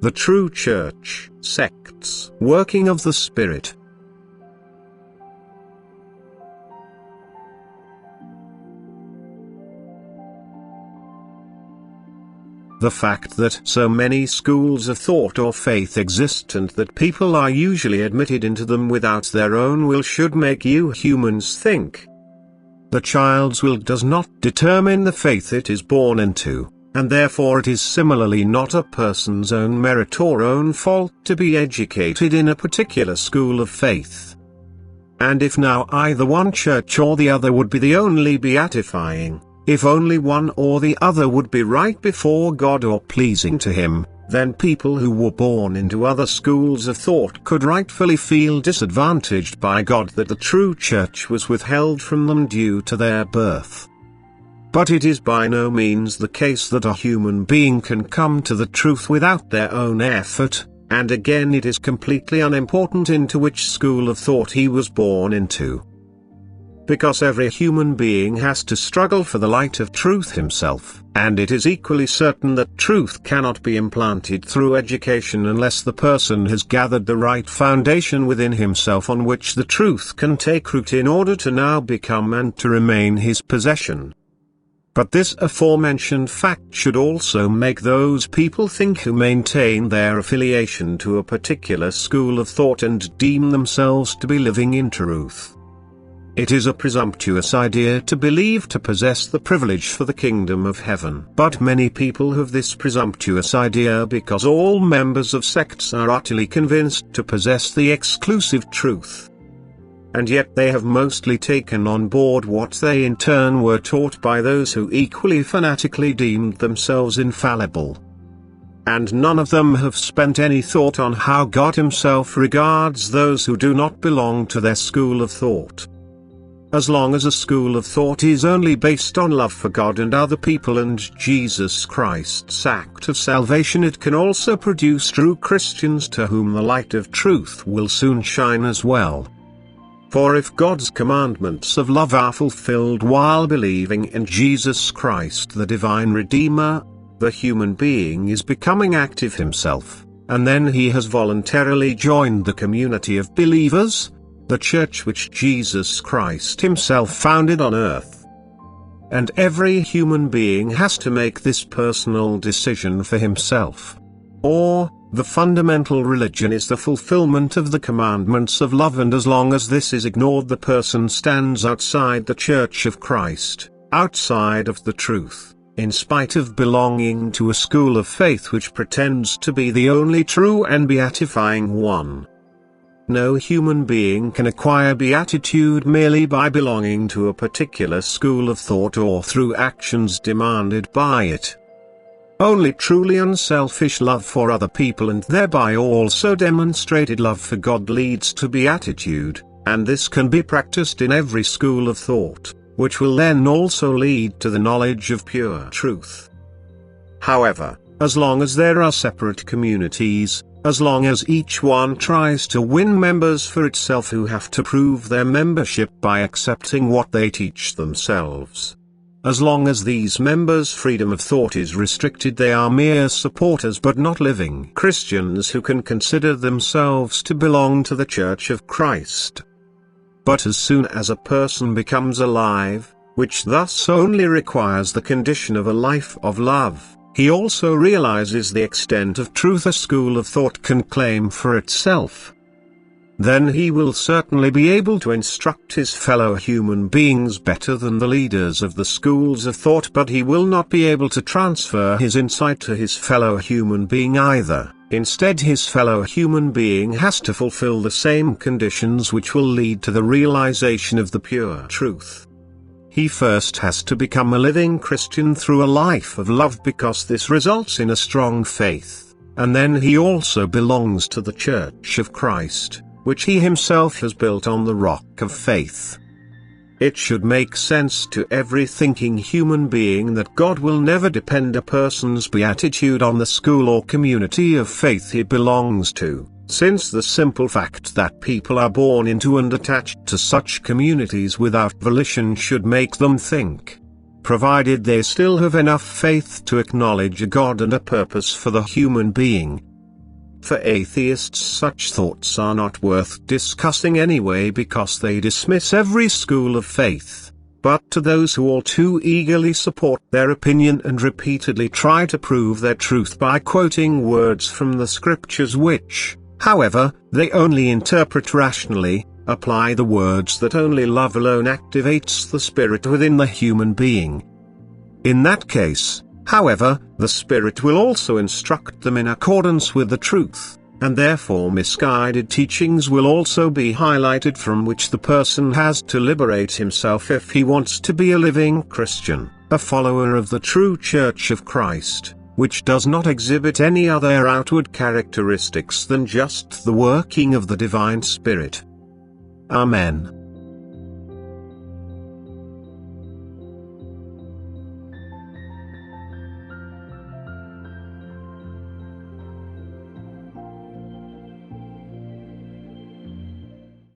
The true church, sects, working of the Spirit. The fact that so many schools of thought or faith exist and that people are usually admitted into them without their own will should make you humans think. The child's will does not determine the faith it is born into, and therefore it is similarly not a person's own merit or own fault to be educated in a particular school of faith. And if now either one church or the other would be the only beatifying, if only one or the other would be right before God or pleasing to Him, then people who were born into other schools of thought could rightfully feel disadvantaged by God that the true church was withheld from them due to their birth. But it is by no means the case that a human being can come to the truth without their own effort, and again it is completely unimportant into which school of thought he was born into. Because every human being has to struggle for the light of truth himself, and it is equally certain that truth cannot be implanted through education unless the person has gathered the right foundation within himself on which the truth can take root in order to now become and to remain his possession. But this aforementioned fact should also make those people think who maintain their affiliation to a particular school of thought and deem themselves to be living in truth. It is a presumptuous idea to believe to possess the privilege for the kingdom of heaven. But many people have this presumptuous idea because all members of sects are utterly convinced to possess the exclusive truth. And yet they have mostly taken on board what they in turn were taught by those who equally fanatically deemed themselves infallible. And none of them have spent any thought on how God Himself regards those who do not belong to their school of thought. As long as a school of thought is only based on love for God and other people and Jesus Christ's act of salvation, it can also produce true Christians to whom the light of truth will soon shine as well. For if God's commandments of love are fulfilled while believing in Jesus Christ the divine Redeemer, the human being is becoming active himself, and then he has voluntarily joined the community of believers, the church which Jesus Christ Himself founded on earth. And every human being has to make this personal decision for himself. Or, the fundamental religion is the fulfillment of the commandments of love, and as long as this is ignored, the person stands outside the Church of Christ, outside of the truth, in spite of belonging to a school of faith which pretends to be the only true and beatifying one. No human being can acquire beatitude merely by belonging to a particular school of thought or through actions demanded by it. Only truly unselfish love for other people and thereby also demonstrated love for God leads to beatitude, and this can be practiced in every school of thought, which will then also lead to the knowledge of pure truth. However, as long as there are separate communities, as long as each one tries to win members for itself who have to prove their membership by accepting what they teach themselves, as long as these members' freedom of thought is restricted, they are mere supporters but not living Christians who can consider themselves to belong to the Church of Christ. But as soon as a person becomes alive, which thus only requires the condition of a life of love, he also realizes the extent of truth a school of thought can claim for itself. Then he will certainly be able to instruct his fellow human beings better than the leaders of the schools of thought, but he will not be able to transfer his insight to his fellow human being either. Instead, his fellow human being has to fulfill the same conditions which will lead to the realization of the pure truth. He first has to become a living Christian through a life of love, because this results in a strong faith, and then he also belongs to the Church of Christ, which he himself has built on the rock of faith. It should make sense to every thinking human being that God will never depend a person's beatitude on the school or community of faith he belongs to, since the simple fact that people are born into and attached to such communities without volition should make them think, provided they still have enough faith to acknowledge a God and a purpose for the human being, For atheists, such thoughts are not worth discussing anyway because they dismiss every school of faith. But to those who all too eagerly support their opinion and repeatedly try to prove their truth by quoting words from the scriptures which, however, they only interpret rationally, apply the words that only love alone activates the spirit within the human being. In that case, however, the Spirit will also instruct them in accordance with the truth, and therefore misguided teachings will also be highlighted from which the person has to liberate himself if he wants to be a living Christian, a follower of the true Church of Christ, which does not exhibit any other outward characteristics than just the working of the Divine Spirit. Amen.